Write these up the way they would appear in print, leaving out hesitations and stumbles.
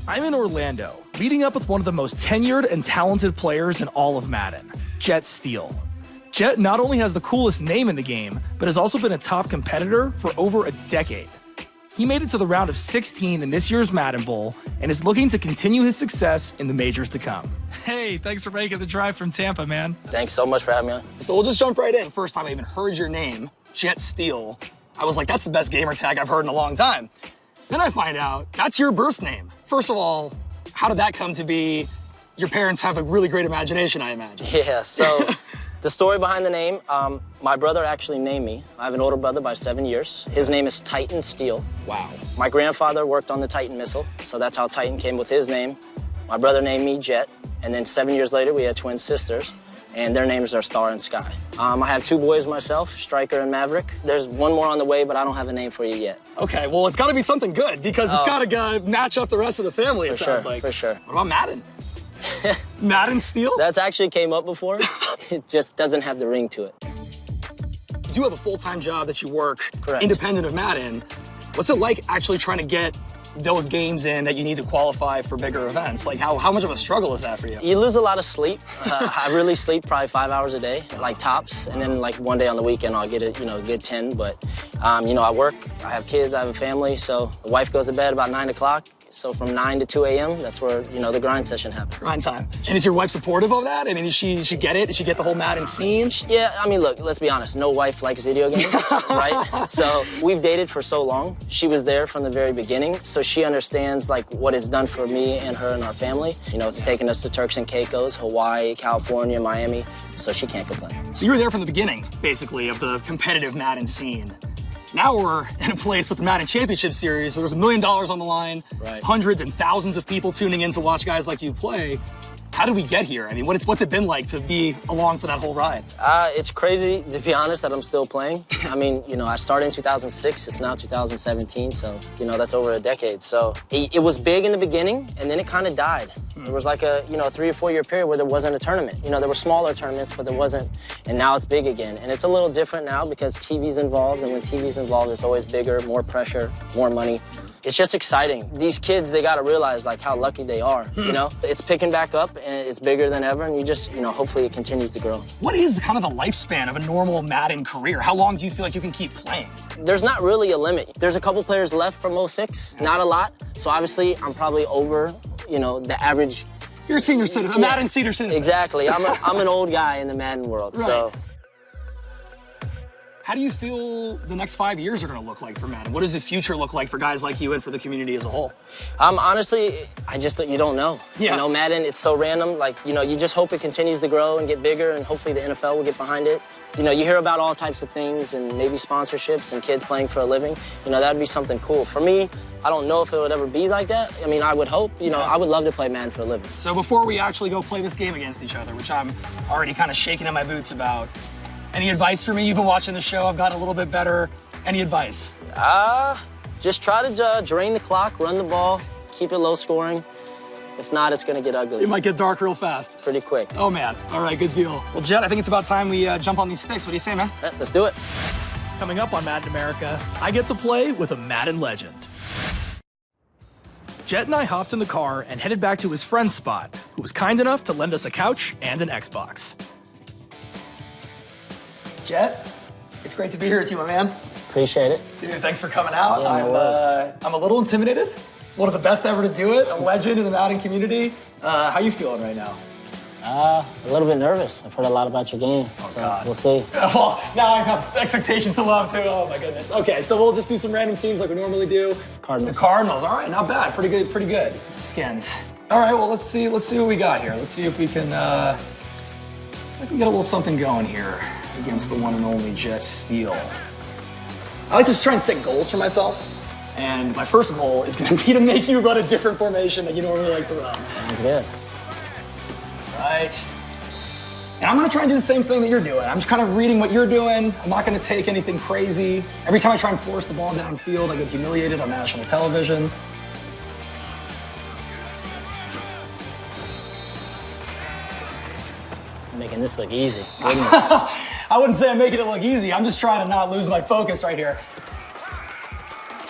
I'm in Orlando, meeting up with one of the most tenured and talented players in all of Madden, Jet Steele. Jet not only has the coolest name in the game, but has also been a top competitor for over a decade. He made it to the round of 16 in this year's Madden Bowl and is looking to continue his success in the majors to come. Hey, thanks for making the drive from Tampa, man. Thanks so much for having me on. So we'll just jump right in. The first time I even heard your name, Jet Steele, I was like, that's the best gamer tag I've heard in a long time. Then I find out that's your birth name. First of all, how did that come to be? Your parents have a really great imagination, I imagine. Yeah, so the story behind the name, my brother actually named me. I have an older brother by 7 years. His name is Titan Steele. Wow. My grandfather worked on the Titan missile, so that's how Titan came with his name. My brother named me Jet, and then 7 years later, we had twin sisters, and their names are Star and Sky. I have 2 boys myself, Striker and Maverick. There's one more on the way, but I don't have a name for you yet. Okay, well, it's got to be something good, because it's got to match up the rest of the family, it sounds like. For sure. What about Madden? Madden Steele? That's actually came up before. It just doesn't have the ring to it. You do have a full-time job that you work Correct. Independent of Madden. What's it like actually trying to get those games in that you need to qualify for bigger events? Like, how much of a struggle is that for you? You lose a lot of sleep. I really sleep probably 5 hours a day, like tops, and then like one day on the weekend I'll get a good 10. But I work, I have kids, I have a family, so the wife goes to bed about 9 o'clock. So from 9 to 2 a.m., that's where, the grind session happens. Grind time. And is your wife supportive of that? I mean, does she get it? Does she get the whole Madden scene? Yeah, I mean, look, let's be honest. No wife likes video games, right? So we've dated for so long. She was there from the very beginning, so she understands, like, what it's done for me and her and our family. It's taken us to Turks and Caicos, Hawaii, California, Miami, so she can't complain. So you were there from the beginning, basically, of the competitive Madden scene. Now we're in a place with the Madden Championship Series where there's $1 million on the line, right. Hundreds and thousands of people tuning in to watch guys like you play. How did we get here? I mean, what's it been like to be along for that whole ride? It's crazy, to be honest, that I'm still playing. I mean, I started in 2006, it's now 2017, so, that's over a decade. So it was big in the beginning, and then it kind of died. There was like a 3 or 4 year period where there wasn't a tournament. There were smaller tournaments, but there wasn't, and now it's big again. And it's a little different now because TV's involved, and when TV's involved, it's always bigger, more pressure, more money. It's just exciting. These kids, they gotta realize like how lucky they are, It's picking back up and it's bigger than ever, and you just, hopefully it continues to grow. What is kind of the lifespan of a normal Madden career? How long do you feel like you can keep playing? There's not really a limit. There's a couple players left from 06, not a lot. So obviously I'm probably over, the average. You're a senior citizen, a Madden senior citizen. Exactly, I'm an old guy in the Madden world, right. So. How do you feel the next 5 years are going to look like for Madden? What does the future look like for guys like you and for the community as a whole? Honestly, you don't know. Yeah. Madden, it's so random. Like, you just hope it continues to grow and get bigger, and hopefully the NFL will get behind it. You hear about all types of things and maybe sponsorships and kids playing for a living. That'd be something cool. For me, I don't know if it would ever be like that. I mean, I would hope. I would love to play Madden for a living. So before we actually go play this game against each other, which I'm already kind of shaking in my boots about, any advice for me? You've been watching the show. I've gotten a little bit better. Any advice? Just try to drain the clock, run the ball, keep it low scoring. If not, it's going to get ugly. It might get dark real fast. Pretty quick. Oh, man. All right, good deal. Well, Jet, I think it's about time we jump on these sticks. What do you say, man? Yeah, let's do it. Coming up on Madden America, I get to play with a Madden legend. Jet and I hopped in the car and headed back to his friend's spot, who was kind enough to lend us a couch and an Xbox. Jet, it's great to be here with you, my man. Appreciate it. Dude, thanks for coming out. Yeah, no worries. I'm a little intimidated. One of the best ever to do it, a legend in the Madden community. How you feeling right now? A little bit nervous. I've heard a lot about your game, so God. We'll see. Well, now I have expectations to love too. Oh my goodness. Okay, so we'll just do some random teams like we normally do. Cardinals. The Cardinals. All right, not bad. Pretty good. Skins. All right, well let's see what we got here. Let's see if we can get a little something going here against the one and only Jet Steele. I like to try and set goals for myself. And my first goal is going to be to make you run a different formation than you normally like to run. Sounds good. Right. And I'm going to try and do the same thing that you're doing. I'm just kind of reading what you're doing. I'm not going to take anything crazy. Every time I try and force the ball downfield, I get humiliated on national television. Making this look easy. I wouldn't say I'm making it look easy. I'm just trying to not lose my focus right here.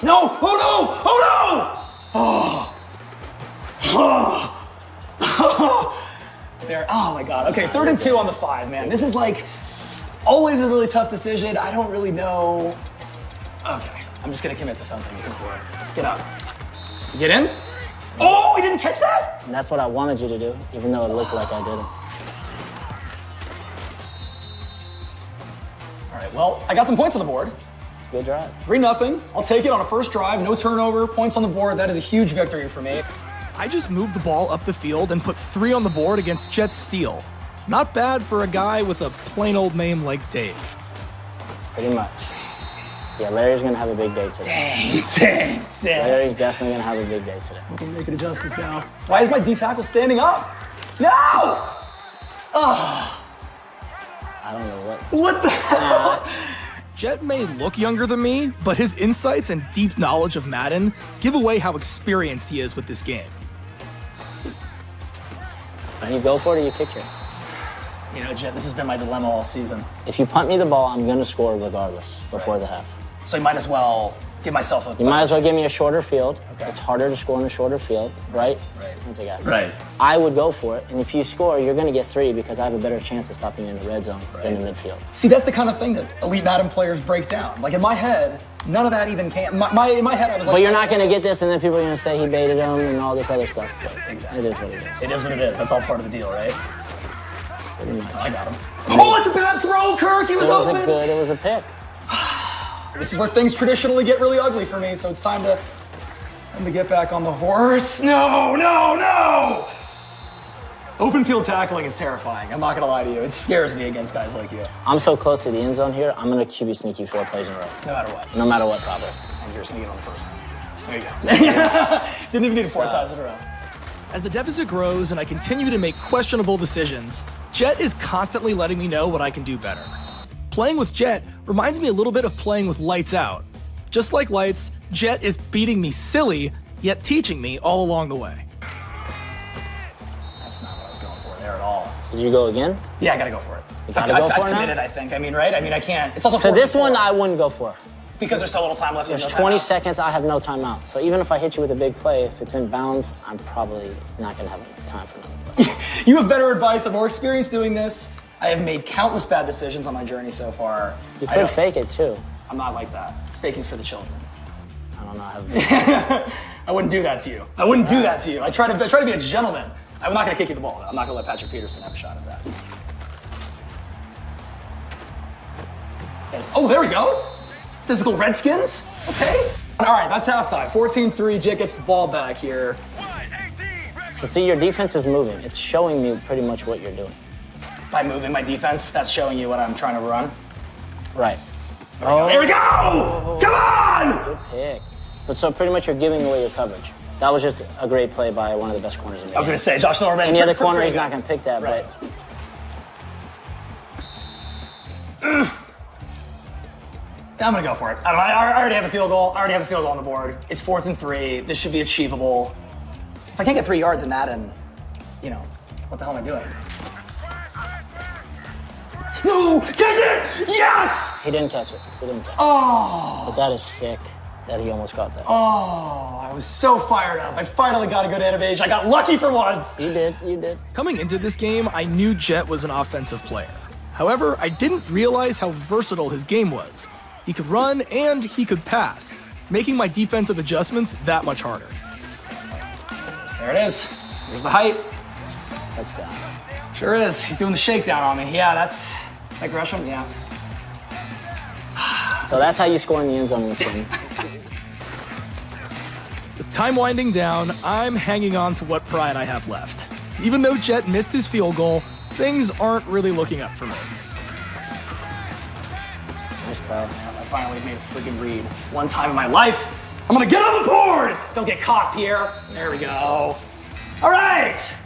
No! Oh no! Oh no! Oh! Oh my God. Okay, 3rd and 2 on the 5, man. This is like always a really tough decision. I don't really know. Okay, I'm just gonna commit to something. Get up. Get in. Oh, he didn't catch that? And that's what I wanted you to do, even though it looked like I didn't. All right, well, I got some points on the board. It's a good drive. 3-0. I'll take it on a first drive. No turnover, points on the board. That is a huge victory for me. I just moved the ball up the field and put 3 on the board against Jet Steele. Not bad for a guy with a plain old name like Dave. Pretty much. Yeah, Larry's going to have a big day today. Dang. Larry's definitely going to have a big day today. I'm making adjustments now. Why is my D tackle standing up? No! Oh. I don't know what. What the hell? Jet may look younger than me, but his insights and deep knowledge of Madden give away how experienced he is with this game. And you go for it or you kick it. You know, Jet, this has been my dilemma all season. If you punt me the ball, I'm going to score regardless before the half. So you might as well give myself a... You might as well give me a shorter field. Okay. It's harder to score in a shorter field, right? Right. Once I got it. Right. I would go for it, and if you score, you're going to get 3 because I have a better chance of stopping you in the red zone than the midfield. See, that's the kind of thing that elite Madden players break down. Like in my head, none of that even came. In my head, I was like... But you're not going to get this, and then people are going to say he baited him and all this other stuff. But Exactly. It is what it is. It is what it is. That's all part of the deal, right? Pretty much. I got him. Oh, it's a bad throw, Kirk. He was open. It was a pick. This is where things traditionally get really ugly for me, so it's time to get back on the horse. No! Open field tackling is terrifying. I'm not gonna lie to you. It scares me against guys like you. I'm so close to the end zone here, I'm going to QB sneak you 4 plays in a row. No matter what. No matter what, probably. And you're sneaking on the first one. There you go. Didn't even need it 4 times in a row. As the deficit grows and I continue to make questionable decisions, Jet is constantly letting me know what I can do better. Playing with Jet reminds me a little bit of playing with Lights Out. Just like Lights, Jet is beating me silly, yet teaching me all along the way. That's not what I was going for there at all. Did you go again? Yeah, I gotta go for it. You gotta go for it I've now? committed, I think. I mean, right? I mean, I can't. It's also So this 4-4. one I wouldn't go for. Because there's so little time left. There's no 20 timeouts. seconds, I have no timeout. So even if I hit you with a big play, if it's in bounds, I'm probably not going to have time for another play. You have better advice. I'm more experienced doing this. I have made countless bad decisions on my journey so far. You could fake it too. I'm not like that. Faking's for the children. I don't know how. I wouldn't do that to you. I wouldn't do that to you. I try to be a gentleman. I'm not going to kick you the ball. I'm not going to let Patrick Peterson have a shot at that. Yes. Oh, there we go. Physical Redskins. Okay. All right, that's halftime. 14-3. Jet gets the ball back here. So see, your defense is moving. It's showing me pretty much what you're doing. By moving my defense, that's showing you what I'm trying to run. Right. There we go! Come on! Good pick. But so pretty much you're giving away your coverage. That was just a great play by one of the best corners in the game. I was going to say, Josh Norman. Any other corner, he's not going to pick that, Right. but... I'm going to go for it. I already have a field goal. I already have a field goal on the board. It's 4th and 3. This should be achievable. If I can't get 3 yards in Madden, you know, what the hell am I doing? No! Catch it! Yes! He didn't catch it. He didn't catch it. Oh! But that is sick that he almost got that. Oh, I was so fired up. I finally got a good animation. I got lucky for once. You did. You did. Coming into this game, I knew Jet was an offensive player. However, I didn't realize how versatile his game was. He could run and he could pass, making my defensive adjustments that much harder. There it is. Here's the height. That's Sure is. He's doing the shakedown on me. Yeah, that's like Gresham. Yeah. So that's how you score in the end zone in this game. With time winding down, I'm hanging on to what pride I have left. Even though Jet missed his field goal, things aren't really looking up for me. Nice play. I finally made a freaking read. One time in my life. I'm gonna get on the board! Don't get caught, Pierre. There we go. All right!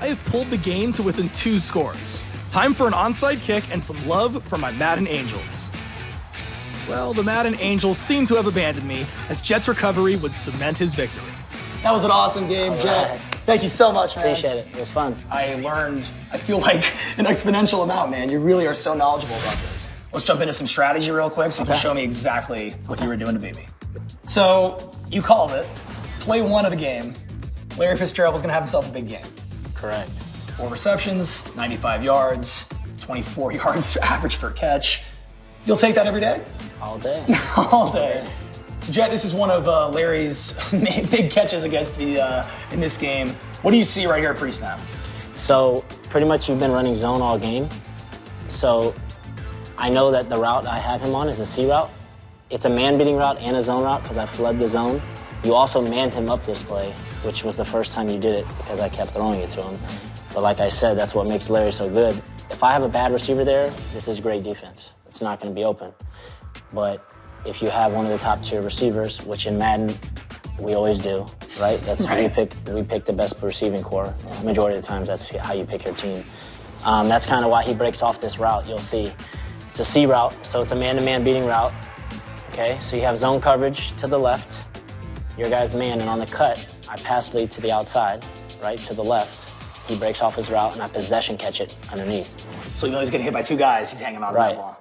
I have pulled the game to within 2 scores. Time for an onside kick and some love for my Madden Angels. Well, the Madden Angels seem to have abandoned me, as Jet's recovery would cement his victory. That was an awesome game, Jet. right. Thank you so much, man. Appreciate it. It was fun. I learned, I feel like, an exponential amount, man. You really are so knowledgeable about this. Let's jump into some strategy real quick so you can show me exactly what you were doing to beat me. So, you called it. Play 1 of the game. Larry Fitzgerald was going to have himself a big game. Correct. 4 receptions, 95 yards, 24 yards average per catch. You'll take that every day? All day. All day. So, Jet, this is one of Larry's big catches against me in this game. What do you see right here at pre-snap? So, pretty much you've been running zone all game. So, I know that the route I have him on is a C route. It's a man-beating route and a zone route because I flood the zone. You also manned him up this play, which was the first time you did it because I kept throwing it to him. But like I said, that's what makes Larry so good. If I have a bad receiver there, this is great defense. It's not going to be open. But if you have one of the top-tier receivers, which in Madden we always do, right? That's right. We pick the best receiving core. Majority of the times, that's how you pick your team. That's kind of why he breaks off this route. You'll see it's a C route, so it's a man-to-man beating route. Okay, so you have zone coverage to the left. Your guy's man, and on the cut, I pass lead to the outside, right, to the left. He breaks off his route, and I possession catch it underneath. So you know he's getting hit by 2 guys. He's hanging on to that ball.